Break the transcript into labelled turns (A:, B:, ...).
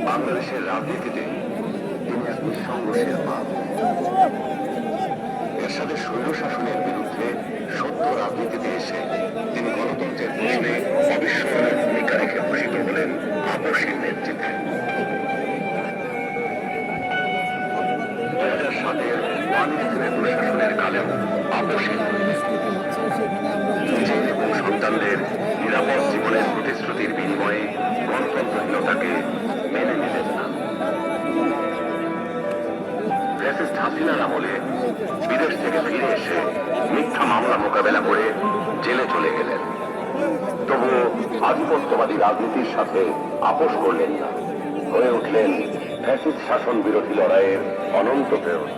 A: বাংলাদেশের রাজনীতিতে তিনি এক সংঘর্ষের পা। এরশাদের স্বৈর শাসনের বিরুদ্ধে সত্য রাজনীতিতে এসে তিনি গণতন্ত্রের প্রশ্নে অবিস্মরণীয় ভূমিকা রেখে ভূষিত হলেন আপসের নেতৃত্বে। 2007-এর ওয়ান-ইলেভেনের প্রশাসনের কালেও আপসের নিজের এবং সন্তানদের নিরাপদ জীবনের প্রতিশ্রুতির বিনিময়ে গণতন্ত্রহীনতাকে মেনে নিলেন না। ফ্যাসিস্ট হাসিনার আমলে বিদেশ থেকে ফিরে এসে মিথ্যা মামলা মোকাবেলা করে জেলে চলে গেলেন। তবুও আধিপত্যবাদী রাজনীতির সাথে আপোষ করলেন না, হয়ে উঠলেন ফ্যাসিস্ট শাসন বিরোধী লড়াইয়ের অনন্ত প্রেরণা।